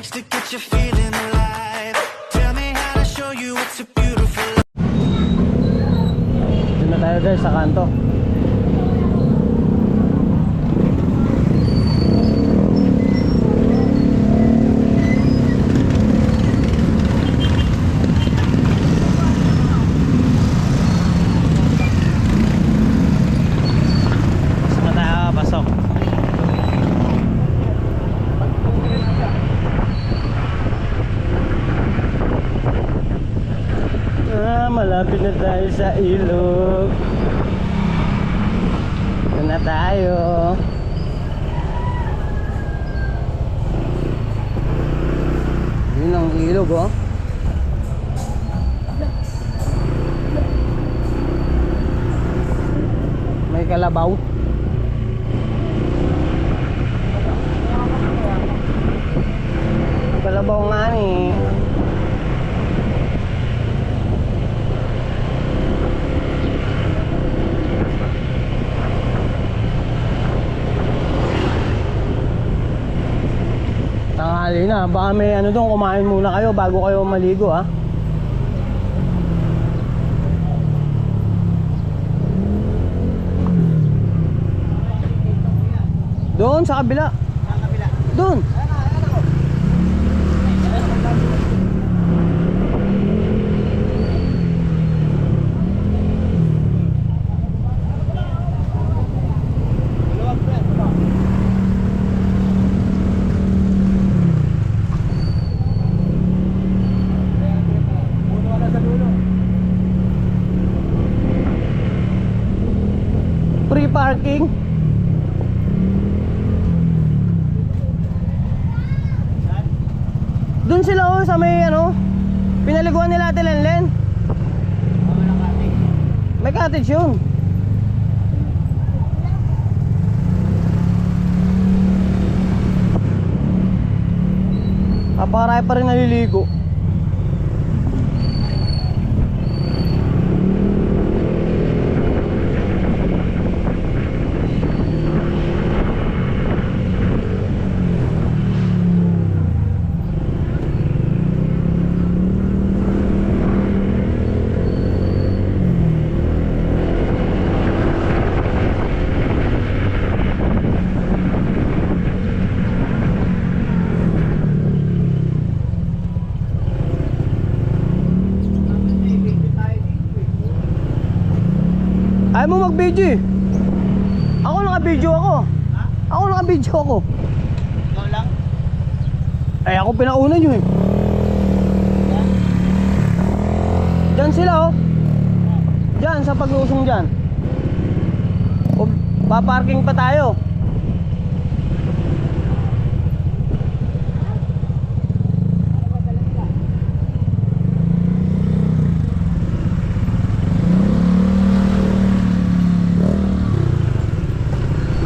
words to get you feeling alive. Tell me how to show you it's a beautiful life. Doon na tayo guys sa kanto. Malapit na tayo sa ilog. Doon na tayo. Yun ang ilog oh. May kalabaw. Kalabaw nga ni. Tanghali na, baka may ano doon, kumain muna kayo bago kayo maligo ha. Doon sa kabila. Doon. Free parking. Doon sila oh sa may ano, pinaliguan nila Ate Lenlen. May cottage yun. Aparay pa rin naliligo. Ayaw mo mag-video eh. Ako naka-video ako. Ako naka-video ako. Ikaw lang? Eh ako pinauna nyo eh. Diyan sila oh. Diyan sa paglusong dyan. O paparking pa tayo.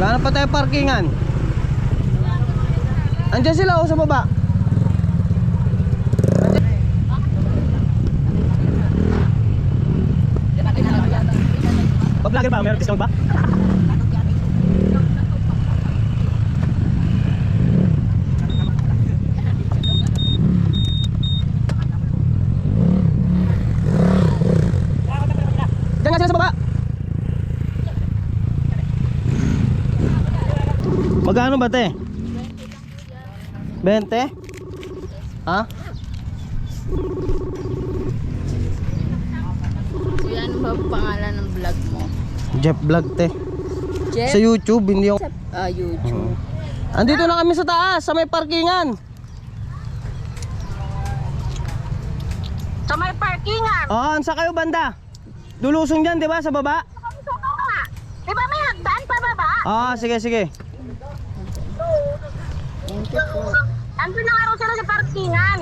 Gano'n pa tayo parkingan? Andiyan sila oh sa baba. Pag-vlogger ba? Meron discount ba? Diyan nga sila sa baba. Magkano ba te? 20? Ha? Kuya, ano ba pangalan ng vlog mo? Jeff Vlog te. Jeff? Sa YouTube, hindi yung... YouTube. Andito na kami sa taas, sa may parkingan. Sa may parkingan? Oo, saan kayo banda? Lulusong dyan, di ba? Sa baba? Di ba may hagdan pa baba? Oo, sige, sige. Andun na araw sila sa parkingan.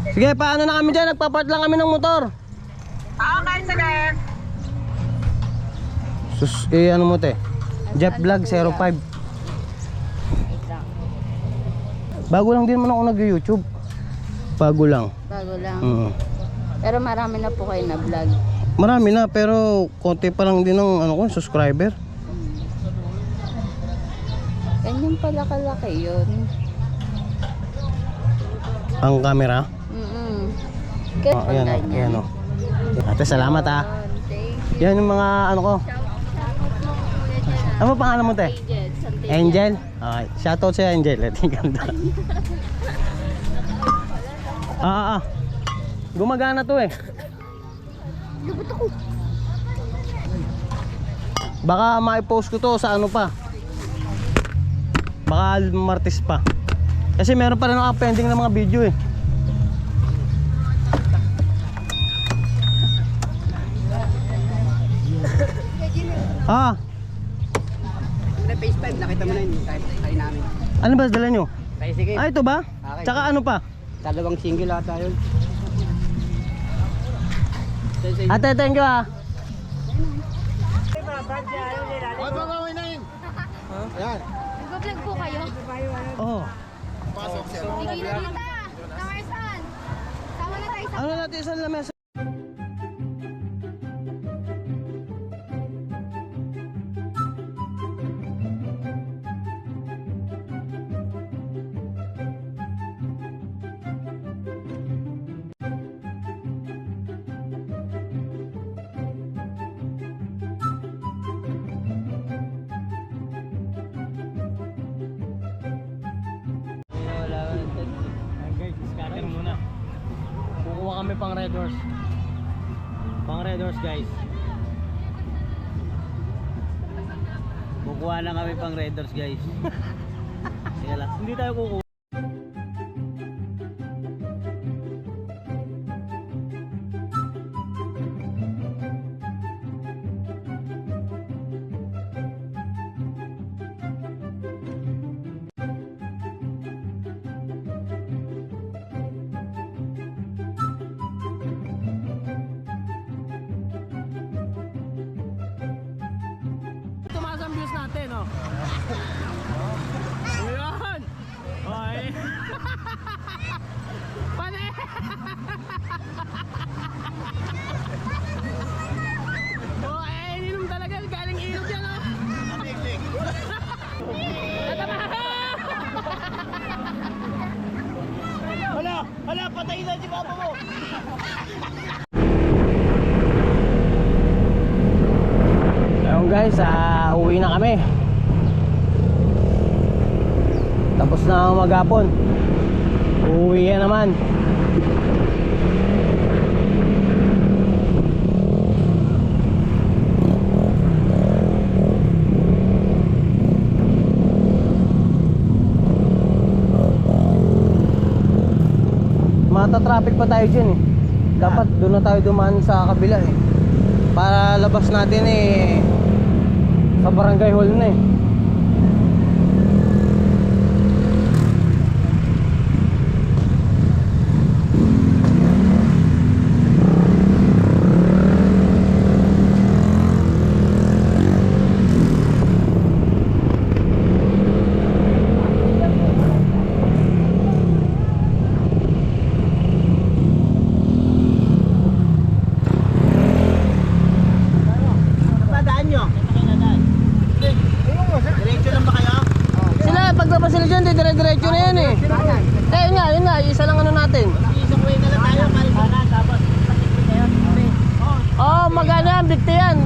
Sige, paano na kami dyan? Nagpapart lang kami ng motor. Okay, sige. Sus, ano mo te? Jeff Vlog 05. Bago lang din man ako nag-YouTube. Bago lang. Bago lang. Pero marami na po kayo na vlog. Marami na, pero konti pa lang din ng ano ko, subscriber. Ganyan pala kalaki yun. Ang camera? Good Oh, ayan, ganyan. ayan oh. Ate, salamat ha. Thank you. Yan yung mga ano ko. Ano pangalan mo, te? Angel? Okay, shoutout sa Angel. Ganda. Gumagana to eh. Baka ma-post ko to sa ano pa. Baka Martes pa. Kasi meron pa rin naka-pending na mga video eh. Phase 5, nakita mo na yun, tayo namin. Ano ba dala nyo? Tayo sige. Ito ba? Okay. Tsaka ano pa? Dalawang single ata yun. Ate, thank you ha. Nag-vlog po kayo? Oo. Sige na dito. Kamarsan. Sama na tayo sa... Ano natin isang lamesa? Guys, scatter muna. Kukuha kami pang Red Horse. Pang Red Horse guys. Kukuha lang kami pang Red Doors guys. Sige lang. Hindi tayo kukuha. Tumaas ang views natin, oh. Ayan! Oy! Pare! Oh, ininom talaga. Galing ilog yan, oh. Hala, patay na si papa mo. Ayun guys, uwi na kami. Tapos na ang maghapon. Uuwi na naman. Mata-traffic pa tayo dyan eh. Dapat doon na tayo dumaan sa kabila eh. Para labas natin eh sa barangay hall na eh. Padaan nyo? Diretso lang ba kayo? Sila, paglabas sila dyan, dire-diretso na yan eh. Yun nga, isa lang ano natin. Isang way na lang tayo, Marikina, tapos patikli kayo. Oh, magana yan, bigti yan.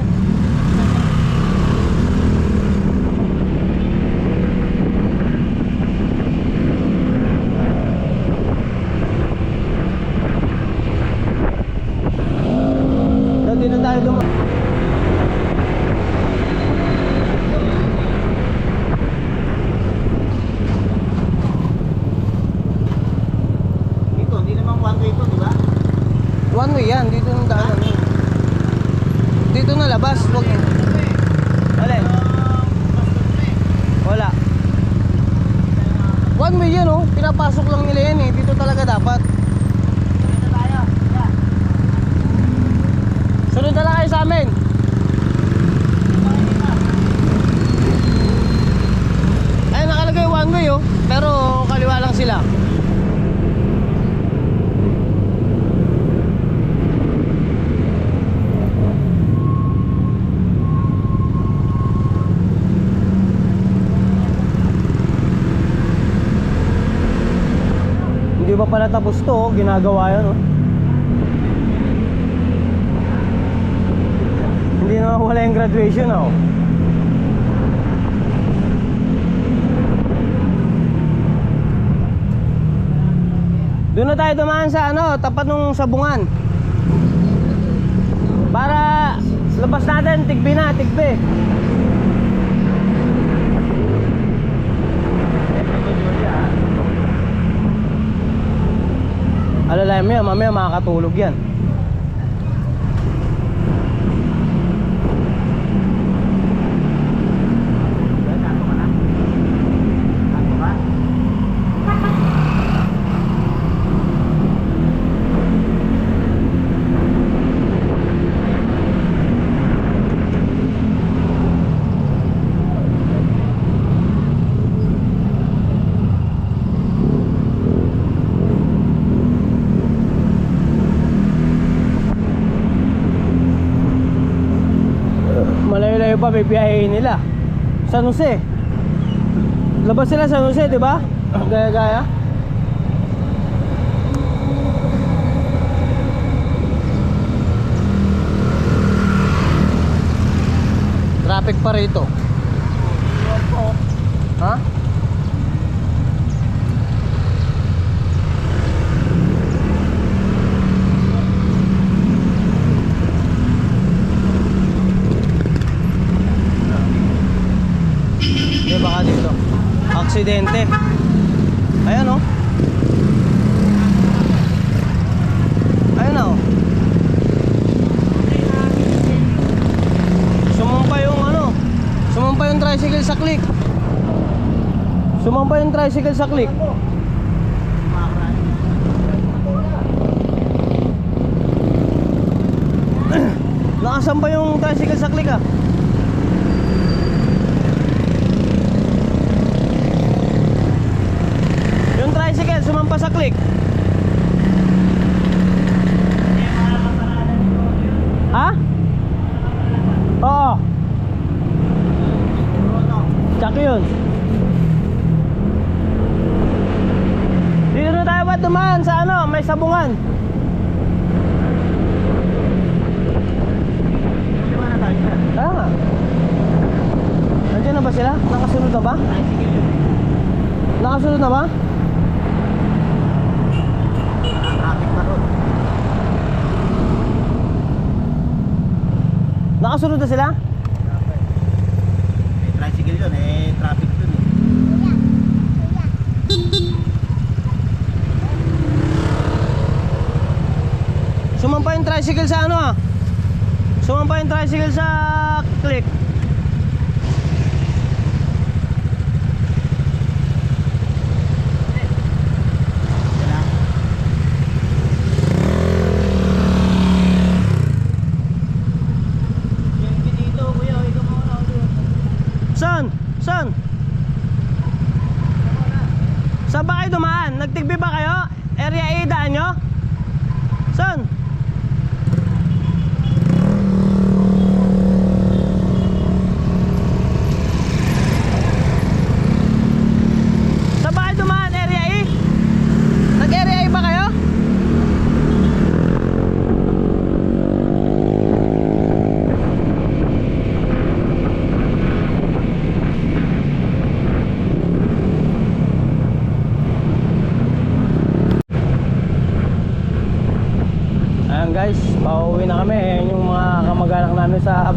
Dati na tayo dumaan. Dito, hindi naman one way ito, di ba? One way yan, dito nang daanan. Dito na labas, wag. Alin? Wala. One way yan oh, pinapasok lang nila yan eh. Dito talaga dapat. Sunod na lang kayo sa amin. Ay, nakalagay one way oh, pero kaliwa lang sila. Hindi Di pa pala tapos to, oh. Ginagawa yan, oh. Hindi na wala yung graduation, oh. Doon na tayo dumaan sa ano, tapat nung sabungan. Para labas natin, tigbi na, tigbi. Alalayan mo yan, mamaya makakatulog yan. Malayo-layo pa may biyahe nila. San Jose. Labas sila San Jose, di ba? Gaya-gaya. Traffic pa rito. Ha? Baka dito aksidente. Ayan, oh. Ayan, oh. Sumampa yung ano, sumampa yung tricycle sa click. Sumampa yung tricycle sa click. Nakasampa yung tricycle sa click, ah. Tricycle, sumampa sa click. Ha? Oo. Tsaka yun. Dito na tayo ba dumaan sa ano, may sabungan. Kaya nga. Nandiyan na ba sila? Nakasunod na ba? Nakasunod na ba? Nakasunod na sila? May tricycle yun, traffic yun eh. Sumampa yung tricycle sa ano, ah. Sumampa yung tricycle sa click. Saan? Saan ba kayo dumaan? Nagtigbi ba kayo? Area A daan nyo? Saan? Saan ba kayo dumaan? Area A? Nag-area A ba kayo? Guys, pauwi na kami. Ayan yung mga kamag-anak namin sa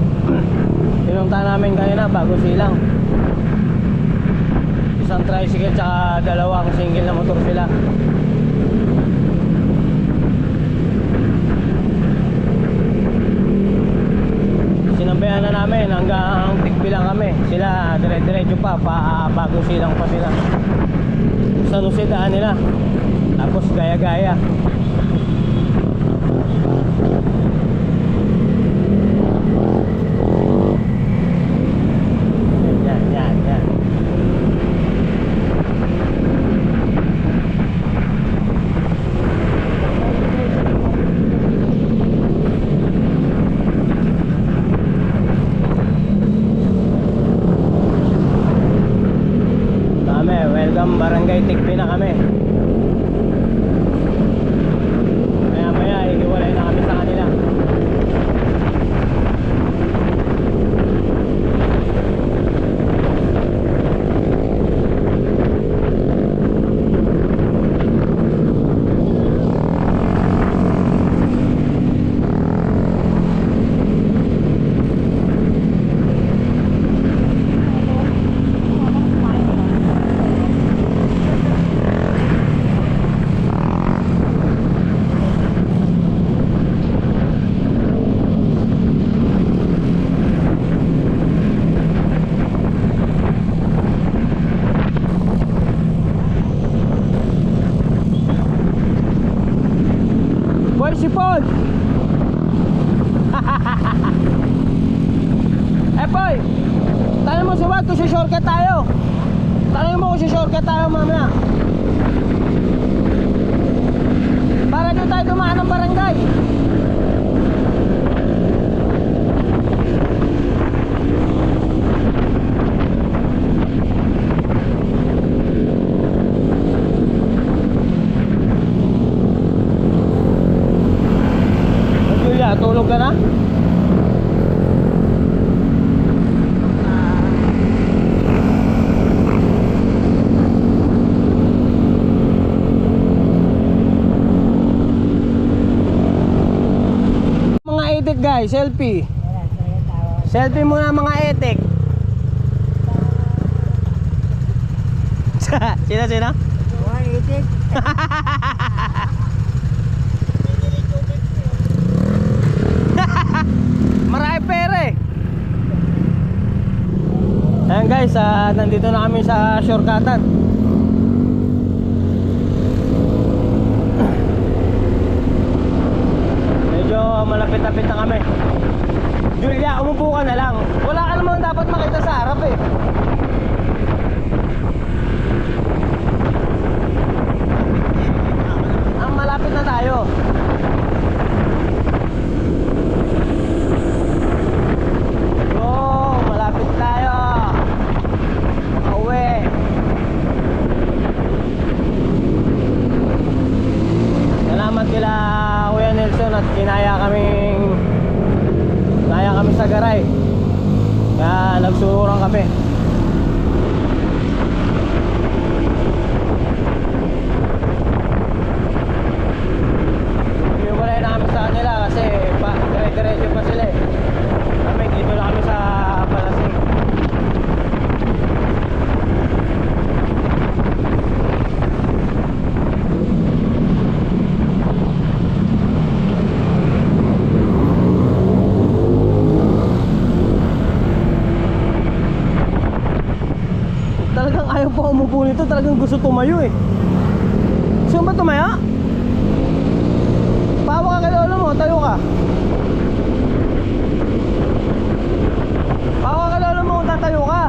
pinunta namin kanina, bago silang. Isang tricycle tsaka dalawang single na motor sila. Sinambayan na namin hanggang Tigbi lang kami. Sila dire-diretso pa, bago silang pa sila. Sa Jose daan nila. Tapos gaya-gaya. Yan. Welcome Barangay Tigbi na kami. si Paul. Poy, tanong mo si Wag kung shortcut tayo. Tanong mo kung shortcut tayo mamaya. Para doon tayo dumaan ng barangay. Julia, tulog ka na? Guys, selfie. Selfie muna mga etek. Sino? Mga itik. Marami pere. Ayan guys, nandito na kami sa shortcutan. Malapit-lapit na kami. Julia, umupo ka na lang. Wala ka naman dapat makita sa harap eh. Ang malapit na tayo. Go, malapit tayo. Makauwi. Salamat kila Kuya Nelson at kinaya kami sa garay. Kaya nagsururan kami. Iwalay na kami sa kanila kasi dire-diretso pa sila eh. Kami dito na kami sa Palasing. Talagang ayaw pa umupo nito, talagang gusto tumayo eh. Gusto ba tumayo? Pawa ka kay lolo mo, tayo ka. Pawa ka kay lolo mo kung tatayo ka.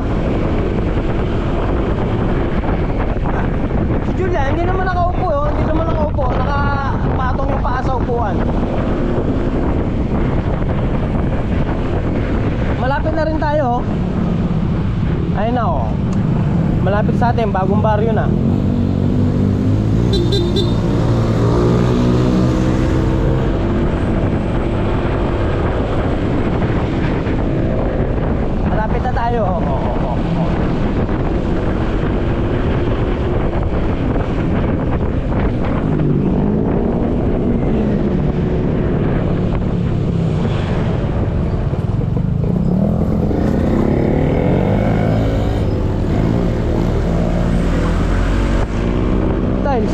Si Julia, hindi naman nakaupo yun, hindi naman nakaupo, nakapatong yung paa sa upuan. Malapit na rin tayo. Ayun na oh. Malapit sa atin, bagong baryo na. Malapit na tayo. Tiles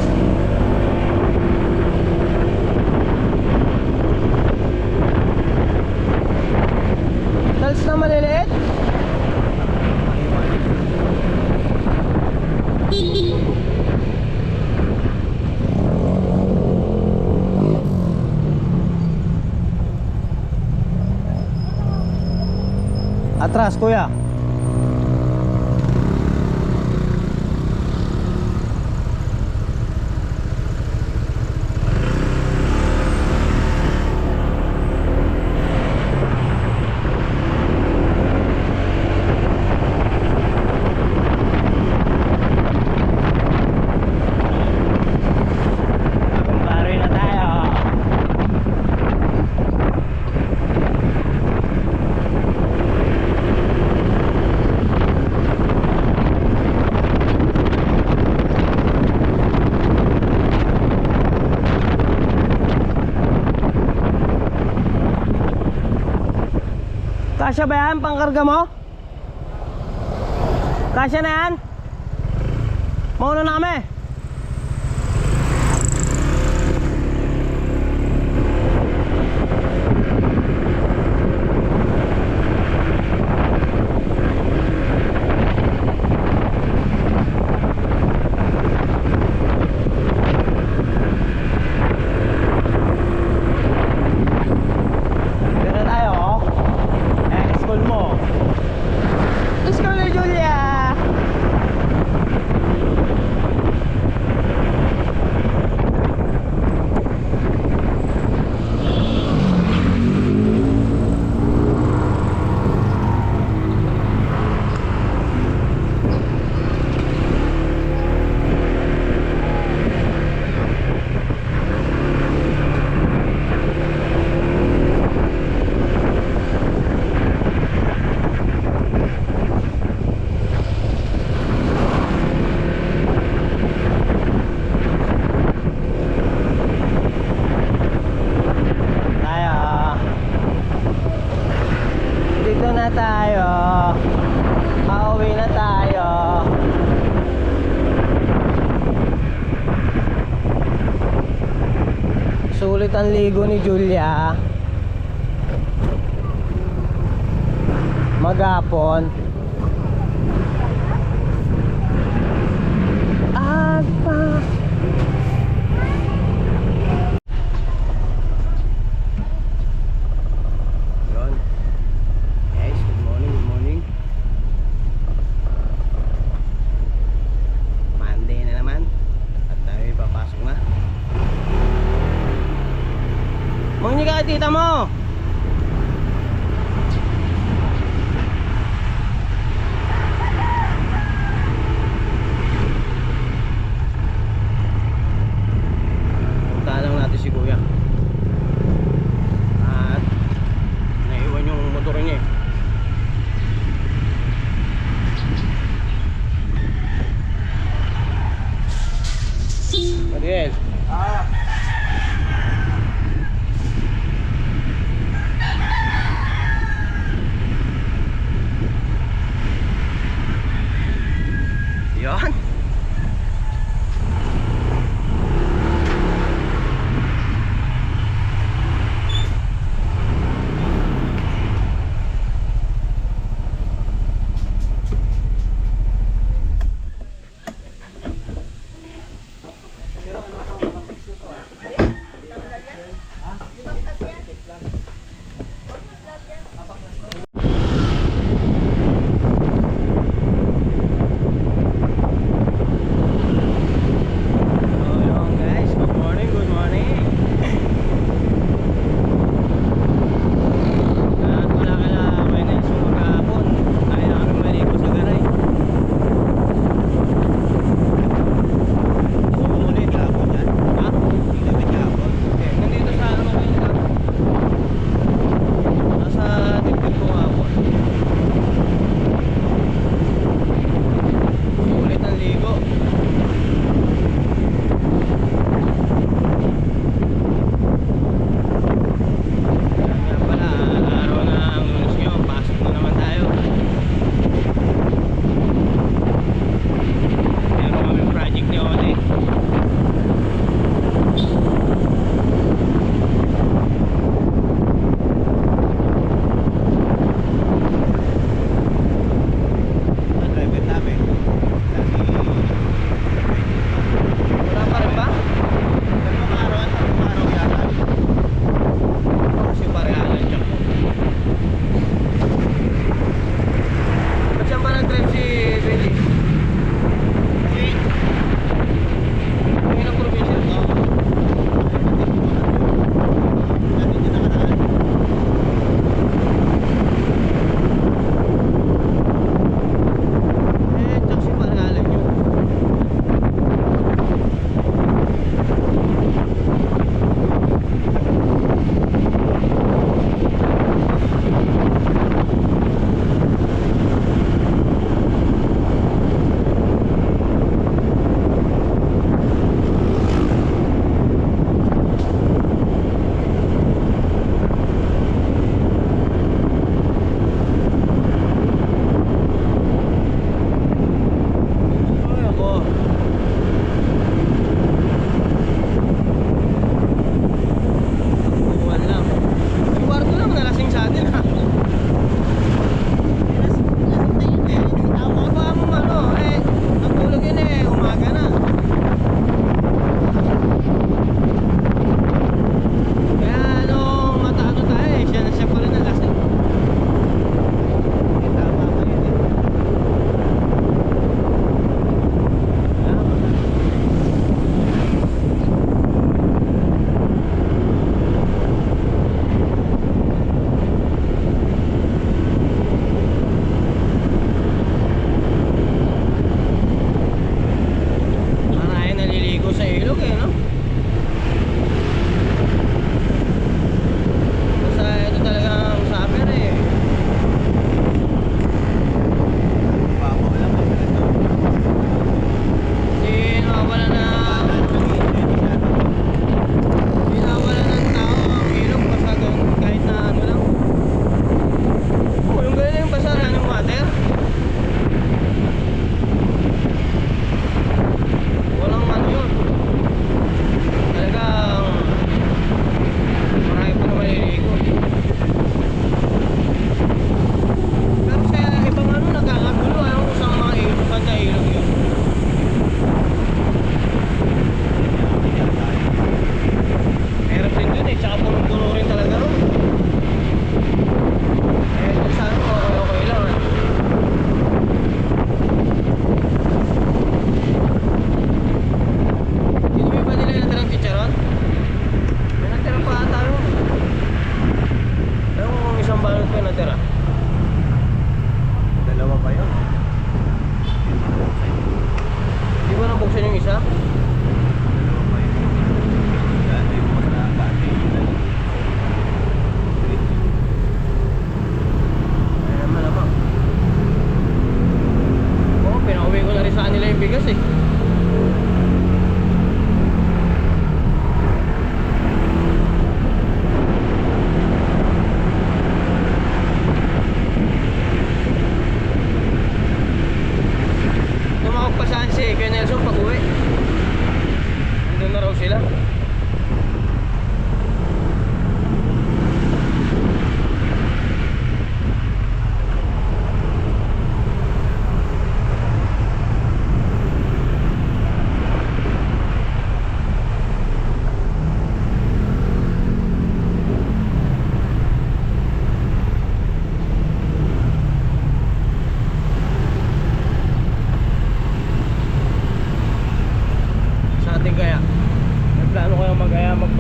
na maliliit. Atras kuya. Kasya ba yan? Pangkarga mo? Kasya na yan? Mauna na kami. Sulit ang ligo ni Julia. Maghapon. Agpa. Yun. Guys, good morning, good morning. Monday na naman. At tayo papasok na. Mangni ka kay tita mo. Punta lang natin si kuya. At naiwan yung motor niya eh. Mariel. Yan.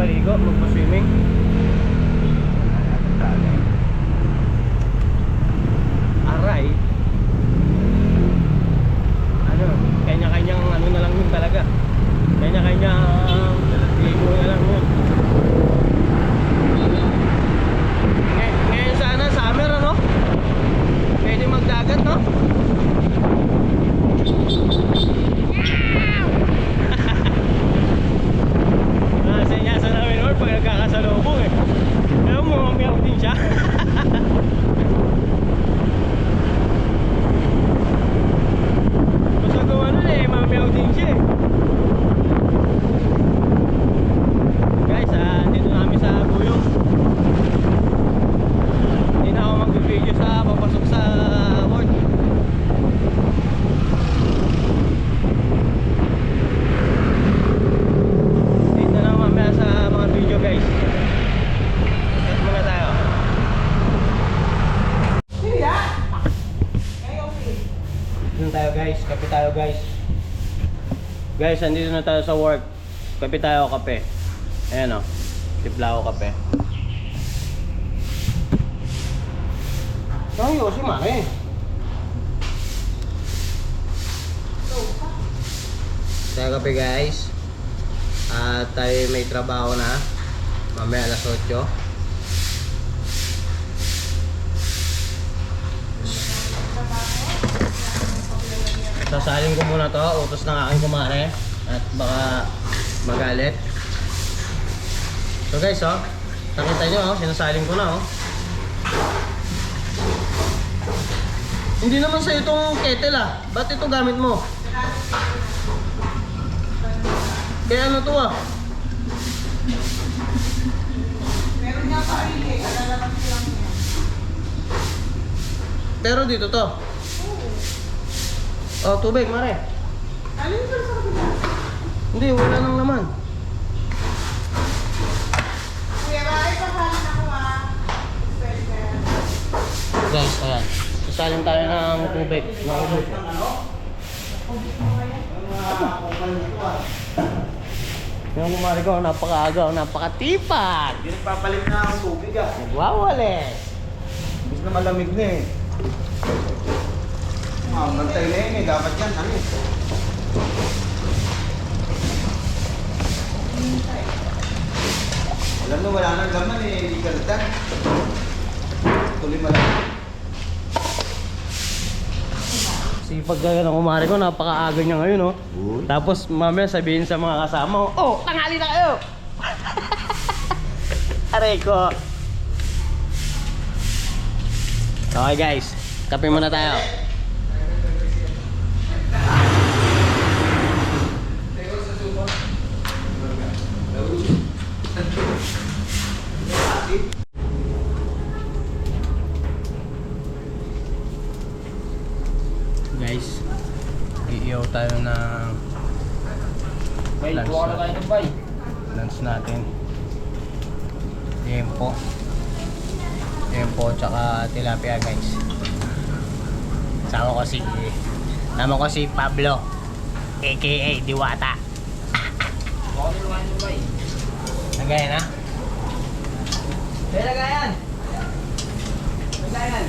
magpaligo, magpa-swimming. Aray. Ano, kanya-kanyang ano na lang yun talaga. Kanya-kanyang ligo na lang yun. Ngayon sana summer ano? Pwede magdagat no? Sinyasan namin or pag nagkakasalubong eh. Ayaw mo, mamiyaw din siya. Basta gawa nun eh, mamiyaw din siya eh. Guys, dito na kami sa Guyong. Hindi na ako mag-video sa papasok sa work. Dito na mamaya sa mga video guys. Cut muna tayo. Dito tayo guys, kape tayo guys. Guys, andito na tayo sa work. Kape tayo, kape. Ayan o, tipla ako kape. Tayo si Mare. Tayo kape guys. At tayo may trabaho na. Mamaya alas 8. Sasalin ko muna to, utos ng aking kumare. At baka magalit. So guys oh, nakita nyo oh, sinasalin ko na oh. Hindi naman sa itong kettle ah. Ba't ito gamit mo? Kaya ano to ah? Meron nga pa rin eh, kalalabas lang niya. Pero dito to. Oh, tubig, mare. Alin ba sa kabila? Hindi, wala nang laman. Kuya, bakit pasalin ako ah? Special. Guys, ayan. Sasalin tayo ng tubig. Nakubig. Yung kumari ko, napakaaga, napakatipag. Hindi nagpapalit na ang tubig ah. Nagwawalis. Bis na malamig na eh. Bantay na yun eh. Dapat yan. Ano eh. Alam mo, wala nang laman eh. Hindi kalita. Tuloy malamig. Sipag ka ng kumari ko, napakaaga niya ngayon, oh. Tapos mamaya sabihin sa mga kasama, oh, tanghali na kayo! Aray ko. Okay guys, kape muna tayo. Guys, iiyaw tayo ng lunch natin. Yempo tsaka tilapia guys. Sama ko si Pablo aka Diwata. Lagayan na? Lagayan! Lagayan!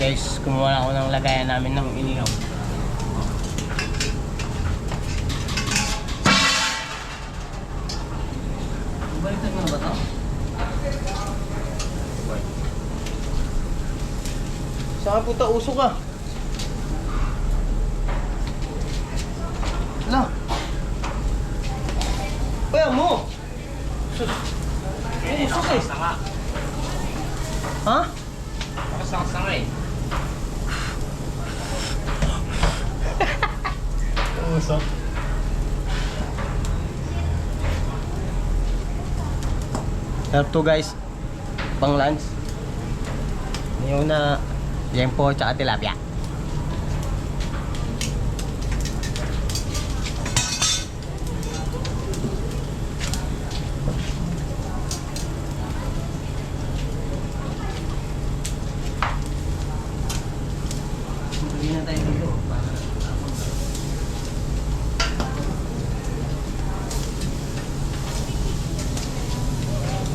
Guys, kumuha na ako ng lagayan namin ng inihaw. Baliktad mo na ba ito? Saan punta uso ka? Ala! Kaya mo! Sus! Usok eh! Ha? Sanga eh. Usok. Sarap to guys. Pang lunch. Yung na yempo tsaka tilapia.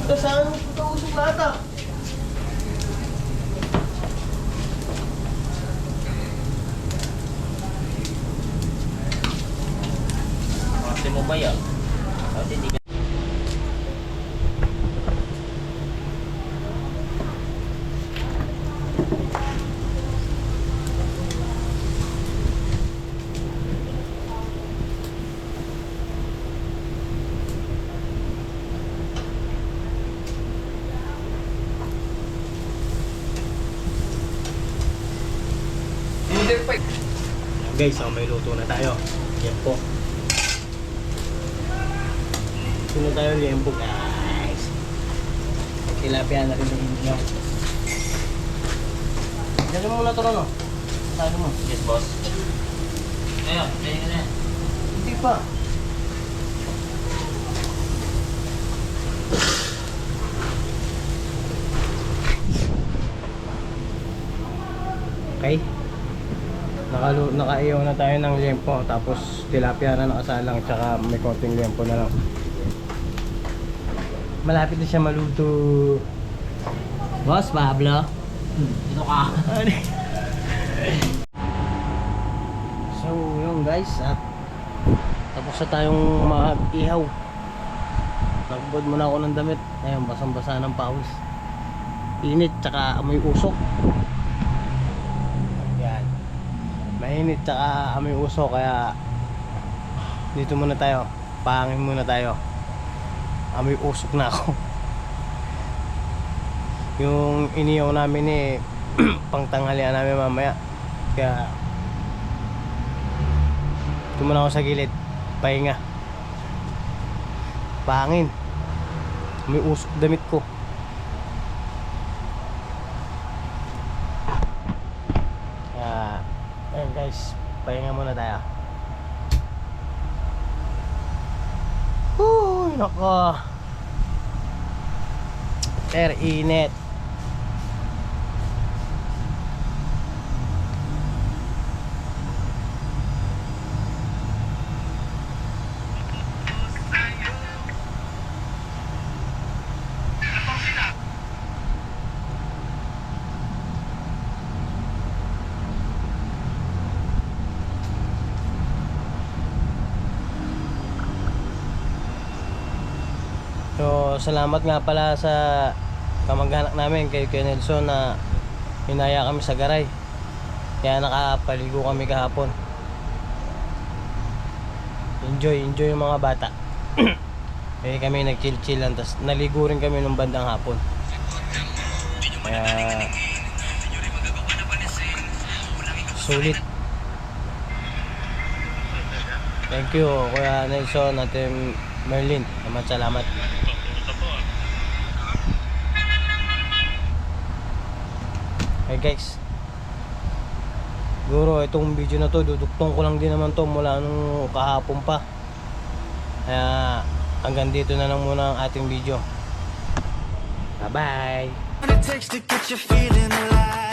Saan kausok lahat ah? Kasi mo ba yan? Kasi di ka... Guys, may luto na tayo. Yan po. Sino tayo liempo guys? Tilapia na rin yung inyo. Dali mo muna ito no? Sali mo. Yes, boss. Ayun, kaya ka na. Hindi pa. Okay. Nakaiyaw na tayo ng liempo. Tapos tilapia na nakasalang. Tsaka may konting liempo na lang. Malapit na siya maluto. Boss, Pablo. Dito ka. So yun guys, at tapos na tayong mag-ihaw. Nagbod muna ako ng damit. Ayun, basang-basa ng pawis. Init, tsaka amoy usok. Yan. Mainit, tsaka amoy usok. Kaya dito muna tayo. Pahangin muna tayo. Amoy usok na ako. Yung iniyaw namin pangtanghalian namin mamaya. Kaya ito muna ako sa gilid. Pahinga. Pangin. May usok damit ko. Kaya ayun guys, pahinga muna tayo. Nako. Init. So, salamat nga pala sa kamag-anak namin kay Nelson na hinaya kami sa garay. Kaya nakapaligo kami kahapon. Enjoy yung mga bata. Kaya kami nag-chill-chillan, tas naligo rin kami nung bandang hapon. Kaya sulit. Thank you Kuya Nelson at Merlin. Salamat. Hey guys, siguro itong video na to duduktong ko lang din naman to mula nung kahapon pa. Kaya hanggang dito na lang muna ang ating video. Bye bye. What it takes to get you feeling alive.